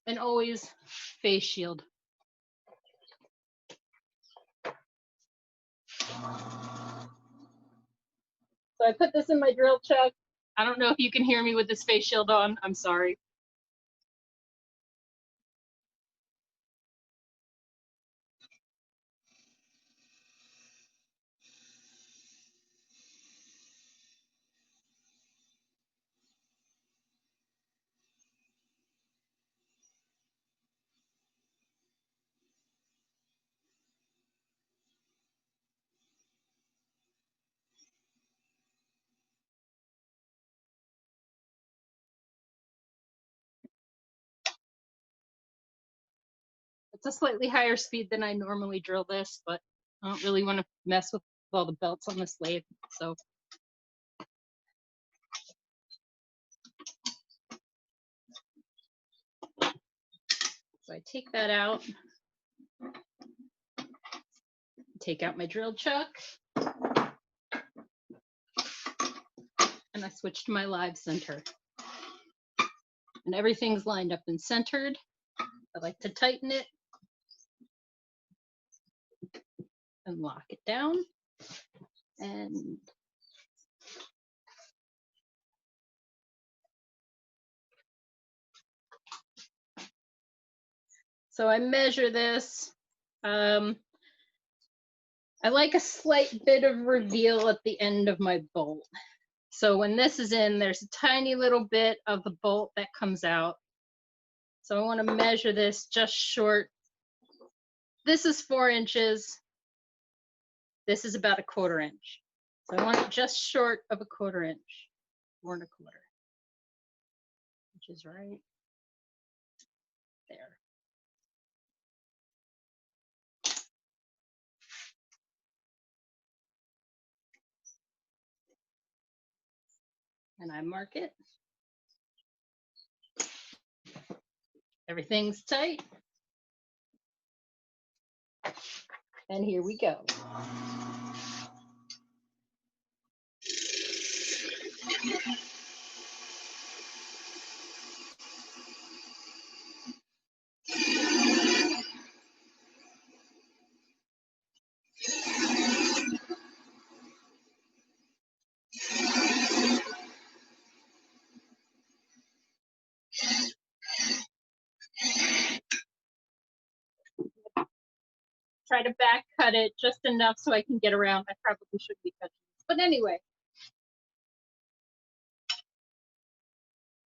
And always face shield. So I put this in my drill chuck. I don't know if you can hear me with this face shield on. I'm sorry. It's a slightly higher speed than I normally drill this, but I don't really want to mess with all the belts on this lathe. So I take that out, take out my drill chuck, and I switch to my live center. And everything's lined up and centered. I like to tighten it and lock it down. And so I measure this. I like a slight bit of reveal at the end of my bolt. So when this is in, there's a tiny little bit of the bolt that comes out. So I want to measure this just short. This is 4 inches. This is about 1/4 inch. So I want it just short of 1/4 inch, 4 1/4, which is right there. And I mark it. Everything's tight. And here we go. Try to back cut it just enough so I can get around. I probably should be cutting this. But anyway.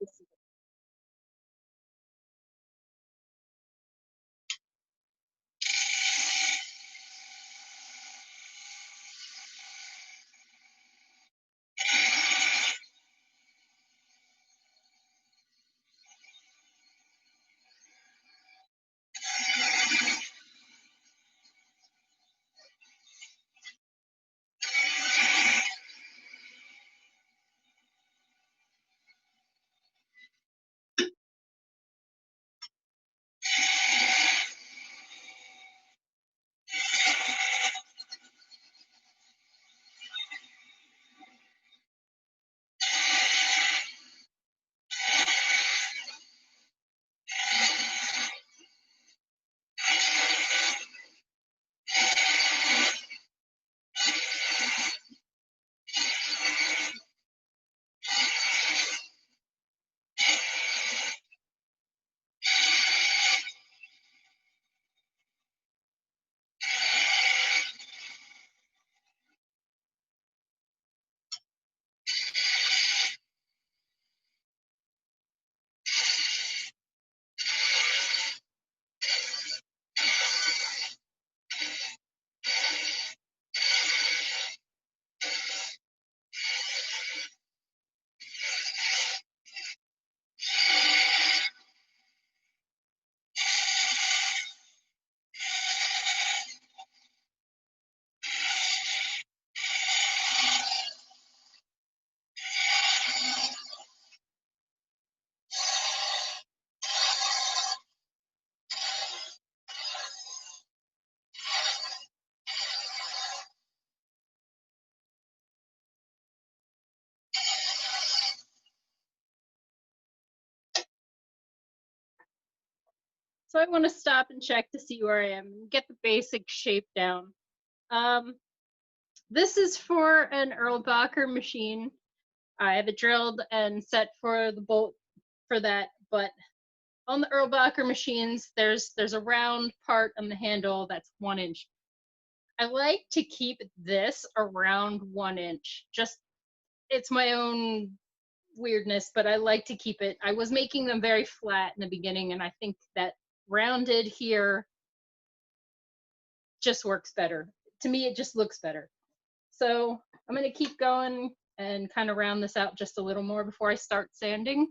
This is it. So I want to stop and check to see where I am and get the basic shape down. This is for an Erlbacher machine. I have it drilled and set for the bolt for that, but on the Erlbacher machines, there's a round part on the handle that's 1 inch. I like to keep this around 1 inch. Just, it's my own weirdness, but I like to keep it. I was making them very flat in the beginning, and I think that rounded here just works better. To me, it just looks better. So I'm going to keep going and kind of round this out just a little more before I start sanding.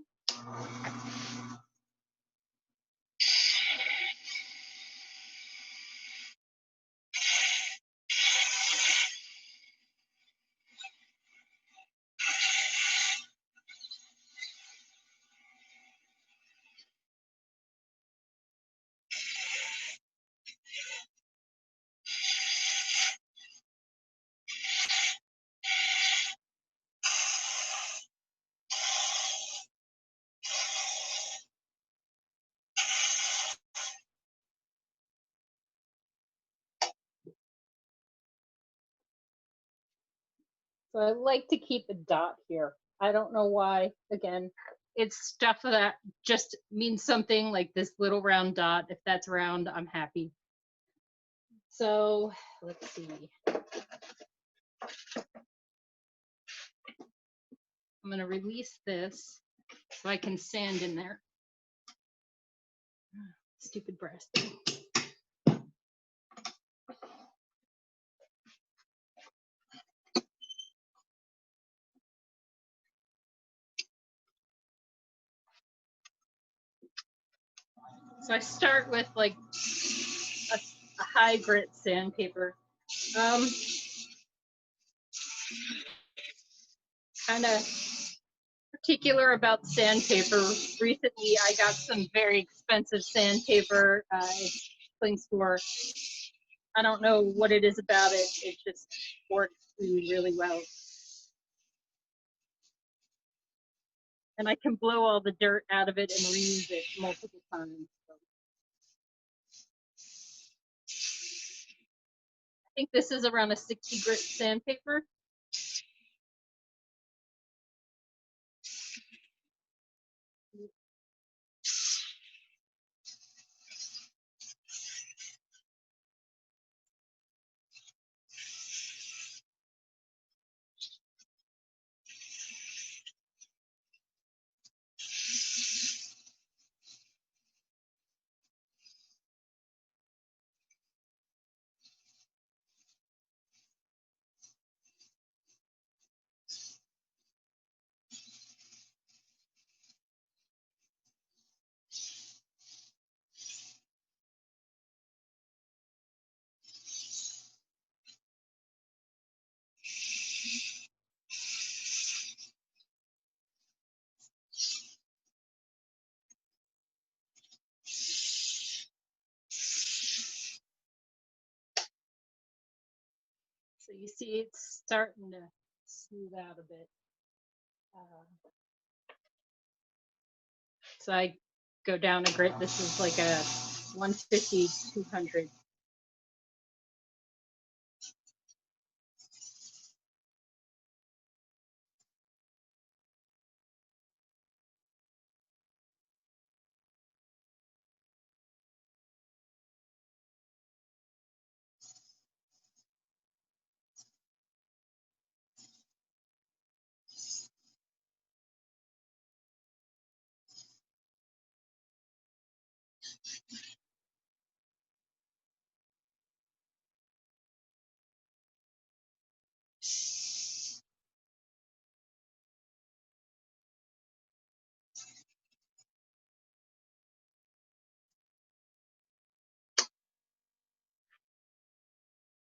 So I like to keep a dot here. I don't know why. Again, it's stuff that just means something, like this little round dot. If that's round, I'm happy. So let's see. I'm going to release this so I can sand in there. Stupid brass thing. So I start with like a high grit sandpaper. Kind of particular about sandpaper. Recently, I got some very expensive sandpaper things for. I don't know what it is about it. It just works really, really well. And I can blow all the dirt out of it and reuse it multiple times. So. I think this is around a 60 grit sandpaper. So you see it's starting to smooth out a bit. So I go down a grit. This is like a 150, 200.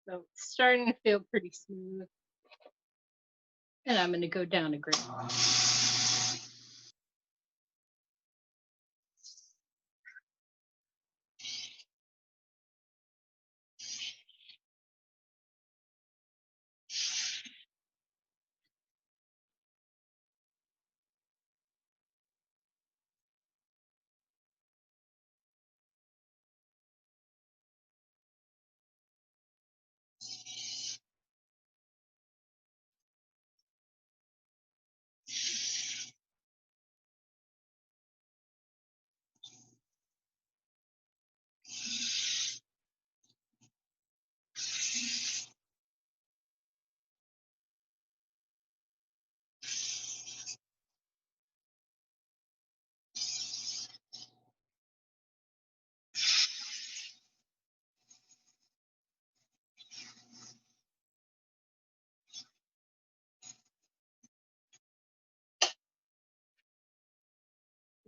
So it's starting to feel pretty smooth. And I'm going to go down a grit.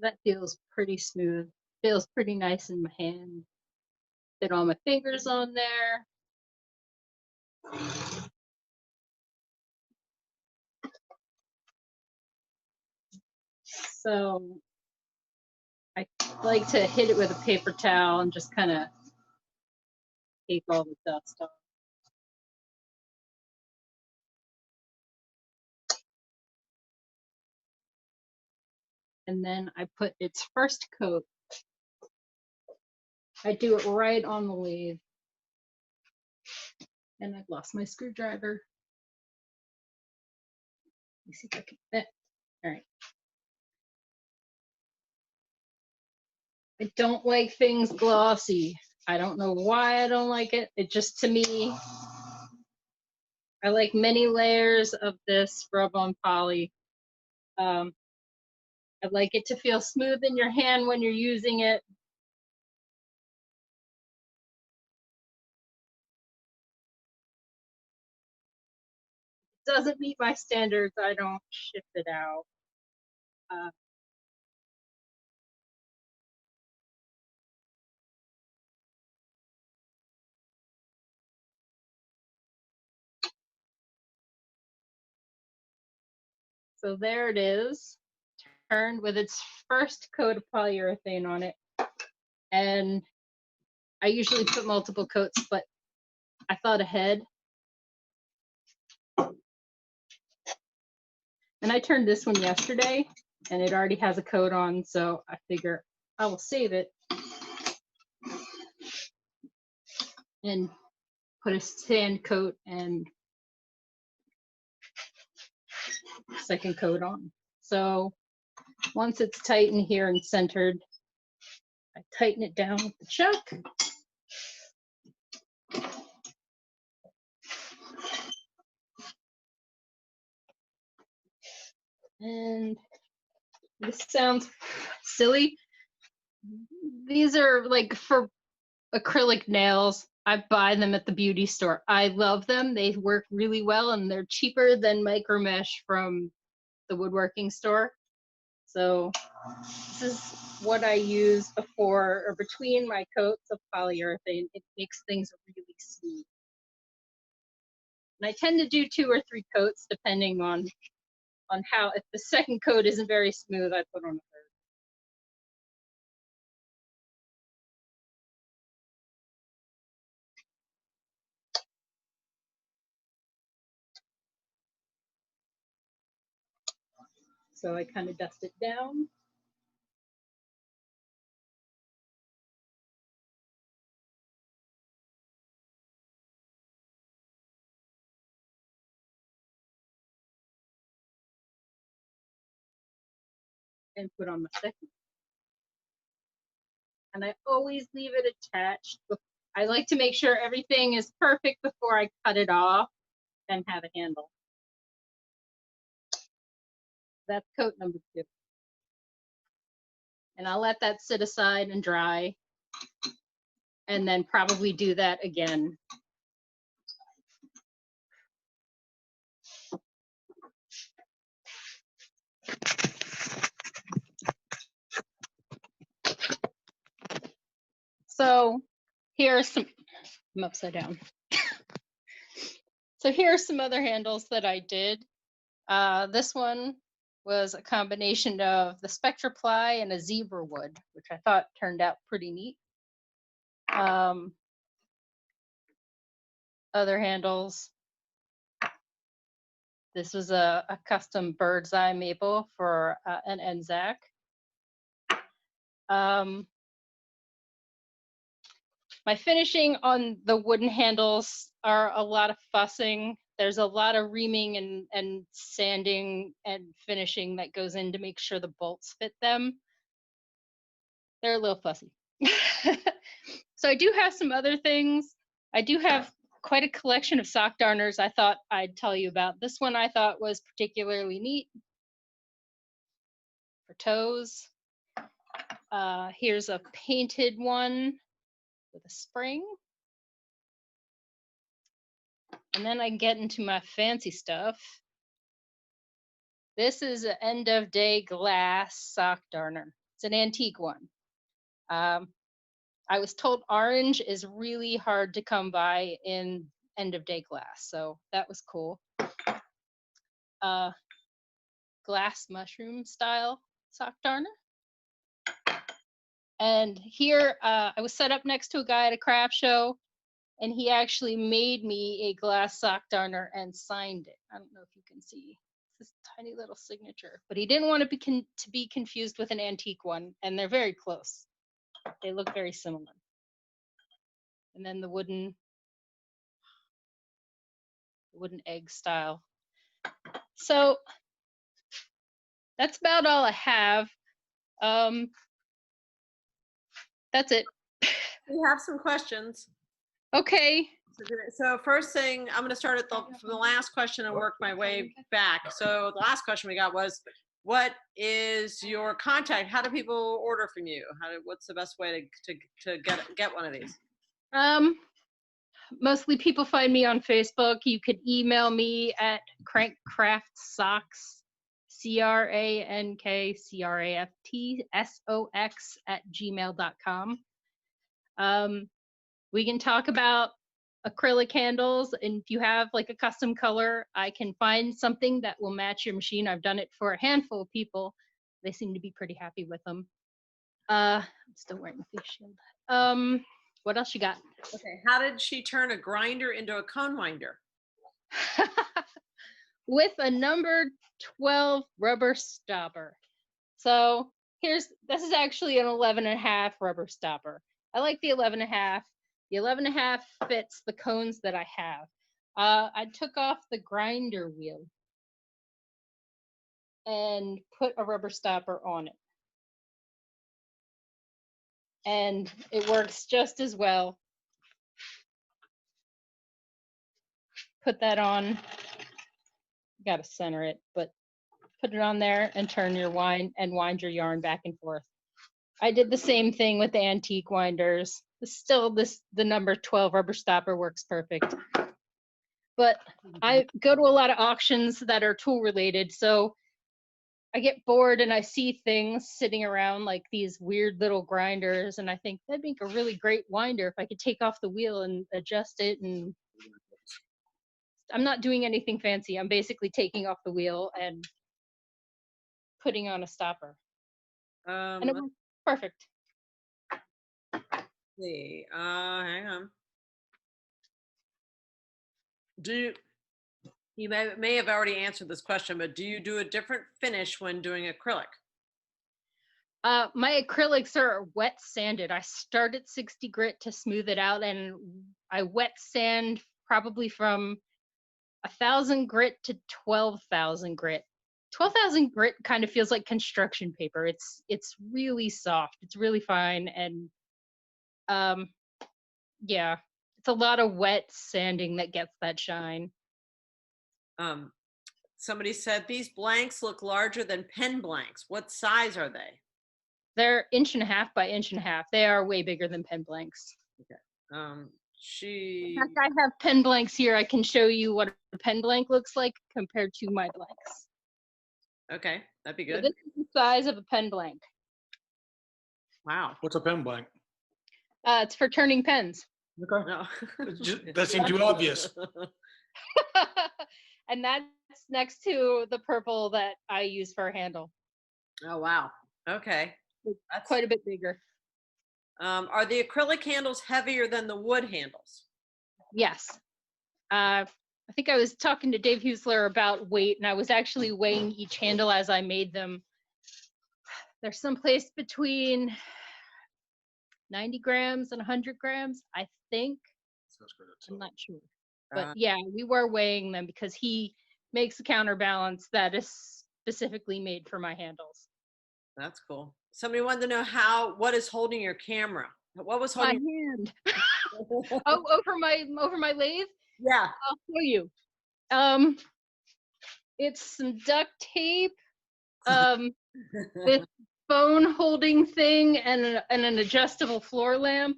That feels pretty smooth. Feels pretty nice in my hand. Fit all my fingers on there. So I like to hit it with a paper towel and just kind of take all the dust off. And then I put its first coat. I do it right on the lathe. And I've lost my screwdriver. Let me see if I can. All right. I don't like things glossy. I don't know why I don't like it. It just, to me, I like many layers of this rub-on poly. I like it to feel smooth in your hand when you're using it. It doesn't meet my standards, I don't ship it out. So there it is, turned with its first coat of polyurethane on it. And I usually put multiple coats, but I thought ahead. And I turned this one yesterday, and it already has a coat on, so I figure I will save it and put a sand coat and second coat on. So once it's tight in here and centered, I tighten it down with the chuck. And this sounds silly. These are like for acrylic nails. I buy them at the beauty store. I love them. They work really well and they're cheaper than micro mesh from the woodworking store. So this is what I use before or between my coats of polyurethane. It makes things really smooth. And I tend to do 2 or 3 coats depending on how, if the second coat isn't very smooth, I put on a third. So I kind of dust it down. And put on my second. And I always leave it attached. I like to make sure everything is perfect before I cut it off and have a handle. That's coat number 2. And I'll let that sit aside and dry. And then probably do that again. So here are some, I'm upside down. So here are some other handles that I did. This one was a combination of the Spectra ply and a zebra wood, which I thought turned out pretty neat. Other handles. This was a custom bird's eye maple for an Anzac. My finishing on the wooden handles are a lot of fussing. There's a lot of reaming and sanding and finishing that goes in to make sure the bolts fit them. They're a little fussy. So I do have some other things. I do have quite a collection of sock darners I thought I'd tell you about. This one I thought was particularly neat for toes. Here's a painted one with a spring. And then I get into my fancy stuff. This is an end of day glass sock darner. It's an antique one. I was told orange is really hard to come by in end of day glass, so that was cool. Glass mushroom style sock darner. And here I was set up next to a guy at a craft show, and he actually made me a glass sock darner and signed it. I don't know if you can see this tiny little signature, but he didn't want it to be confused with an antique one, and they're very close. They look very similar. And then the wooden egg style. So that's about all I have. That's it. We have some questions. Okay. So first thing, I'm going to start from the last question and work my way back. So the last question we got was, what is your contact? How do people order from you? What's the best way to get one of these? Mostly people find me on Facebook. You could email me at crankcraftsocks, crankcraftsocks@gmail.com. We can talk about acrylic handles, and if you have like a custom color, I can find something that will match your machine. I've done it for a handful of people. They seem to be pretty happy with them. I'm still wearing the face shield. What else you got? Okay, how did she turn a grinder into a cone winder? With a number 12 rubber stopper. So this is actually an 11.5 rubber stopper. I like the 11.5. The 11.5 fits the cones that I have. I took off the grinder wheel and put a rubber stopper on it. And it works just as well. Put that on. Got to center it, but put it on there and turn your wind your yarn back and forth. I did the same thing with the antique winders. Still, the number 12 rubber stopper works perfect. But I go to a lot of auctions that are tool related, so I get bored and I see things sitting around like these weird little grinders, and I think that'd make a really great winder if I could take off the wheel and adjust it. And I'm not doing anything fancy. I'm basically taking off the wheel and putting on a stopper. And it works perfect. Let's see, hang on. You may have already answered this question, but do you do a different finish when doing acrylic? My acrylics are wet sanded. I start at 60 grit to smooth it out, and I wet sand probably from 1,000 grit to 12,000 grit. 12,000 grit kind of feels like construction paper. It's really soft. It's really fine, and yeah, it's a lot of wet sanding that gets that shine. Somebody said these blanks look larger than pen blanks. What size are they? They're 1.5 by 1.5. They are way bigger than pen blanks. Okay. In fact, I have pen blanks here. I can show you what a pen blank looks like compared to my blanks. Okay, that'd be good. So this is the size of a pen blank. Wow. What's a pen blank? It's for turning pens. Okay. No. That seemed too obvious. And that's next to the purple that I use for a handle. Oh, wow. Okay. That's quite a bit bigger. Are the acrylic handles heavier than the wood handles? Yes. I think I was talking to Dave Husler about weight, and I was actually weighing each handle as I made them. They're someplace between 90 grams and 100 grams, I think. I'm not sure. But yeah, we were weighing them because he makes a counterbalance that is specifically made for my handles. That's cool. Somebody wanted to know what is holding your camera? What was holding my hand? Oh, over my lathe? Yeah. I'll show you. It's some duct tape, this phone holding thing, and an adjustable floor lamp.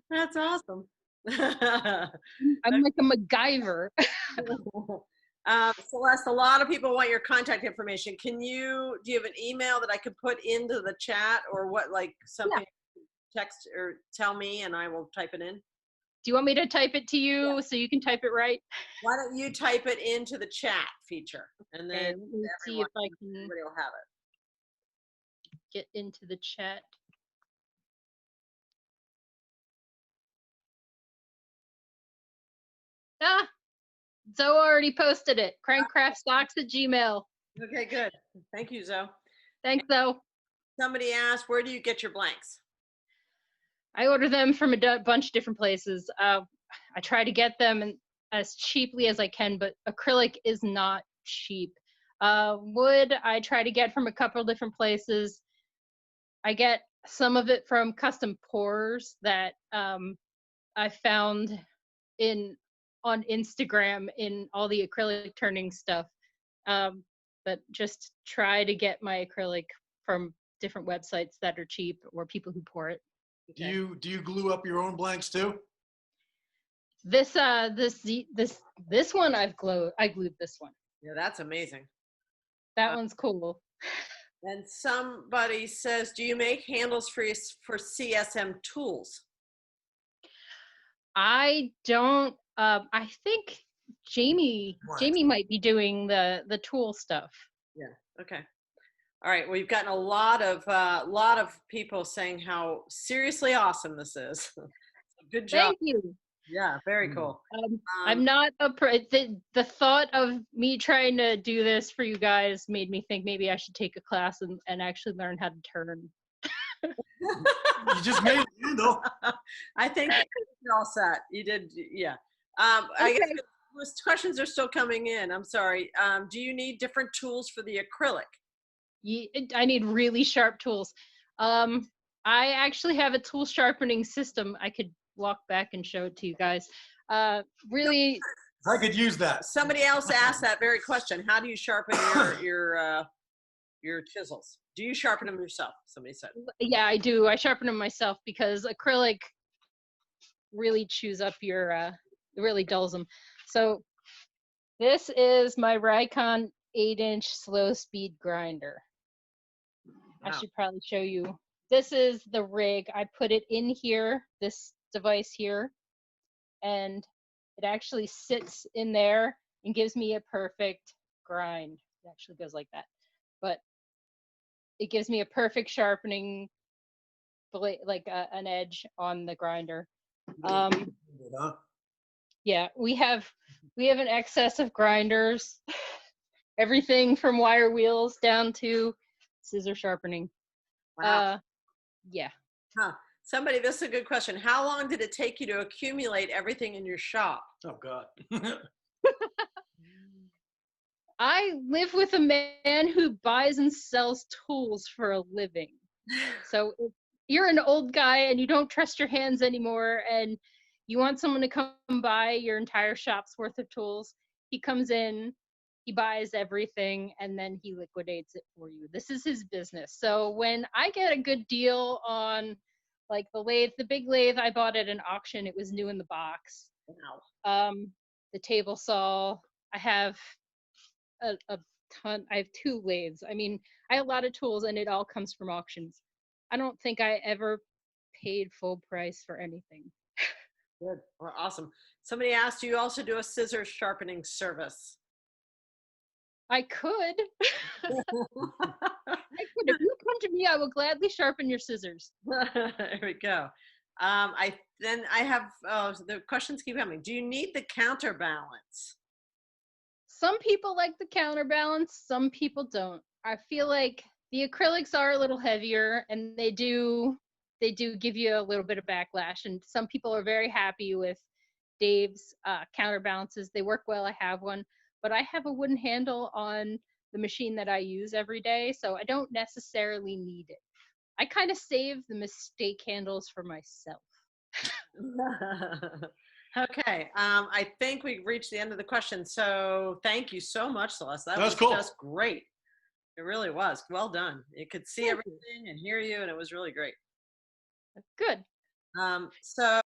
That's awesome. I'm like a MacGyver. Celeste, a lot of people want your contact information. Do you have an email that I could put into the chat, or what, like something text or tell me and I will type it in? Do you want me to type it to you so you can type it right? Why don't you type it into the chat feature, and then let me see if I can everybody will have it. get into the chat. Ah, Zoe already posted it. Crankcraftstocks@gmail. Okay, good. Thank you, Zoe. Thanks, Zoe. Somebody asked, where do you get your blanks? I order them from a bunch of different places. I try to get them as cheaply as I can, but acrylic is not cheap. Wood, I try to get from a couple different places. I get some of it from custom pours that I found on Instagram in all the acrylic turning stuff. But just try to get my acrylic from different websites that are cheap or people who pour it. Okay. Do you glue up your own blanks too? This one I glued this one. Yeah, that's amazing. That one's cool. And somebody says, do you make handles for CSM tools? I don't. I think Jamie might be doing the tool stuff. Yeah. Okay. All right. Well, you've gotten a lot of people saying how seriously awesome this is. Good job. Thank you. Yeah. Very cool. I'm not the thought of me trying to do this for you guys made me think maybe I should take a class and actually learn how to turn. You just made it, you know. I think you're all set. You did. Yeah. I guess questions are still coming in. I'm sorry. Do you need different tools for the acrylic? I need really sharp tools. I actually have a tool sharpening system. I could walk back and show it to you guys. Really, I could use that. Somebody else asked that very question. How do you sharpen your chisels? Do you sharpen them yourself? Somebody said. Yeah, I do. I sharpen them myself because acrylic really chews up your, it really dulls them. So this is my Raycon 8-inch slow speed grinder. Wow. I should probably show you. This is the rig. I put it in here, this device here, and it actually sits in there and gives me a perfect grind. It actually goes like that, but it gives me a perfect sharpening blade, like an edge on the grinder. Yeah, we have an excess of grinders, everything from wire wheels down to scissor sharpening. Wow. Yeah. Huh. Somebody, this is a good question. How long did it take you to accumulate everything in your shop? Oh, God. I live with a man who buys and sells tools for a living. So if you're an old guy and you don't trust your hands anymore and you want someone to come buy your entire shop's worth of tools, he comes in, he buys everything, and then he liquidates it for you. This is his business. So when I get a good deal on like the lathe, the big lathe I bought at an auction, it was new in the box. Wow. The table saw, I have a ton, I have 2 lathes. I mean, I have a lot of tools and it all comes from auctions. I don't think I ever paid full price for anything. Good. Well, awesome. Somebody asked, do you also do a scissor sharpening service? I could. I could. If you come to me, I will gladly sharpen your scissors. There we go. I have the questions keep coming. Do you need the counterbalance? Some people like the counterbalance, some people don't. I feel like the acrylics are a little heavier and they do give you a little bit of backlash, and some people are very happy with Dave's counterbalances. They work well. I have one, but I have a wooden handle on the machine that I use every day, so I don't necessarily need it. I kind of save the mistake handles for myself. Okay, I think we've reached the end of the question. So thank you so much, Celeste. That was cool. Just great. It really was. Well done. You could see everything and hear you, and it was really great. Good. So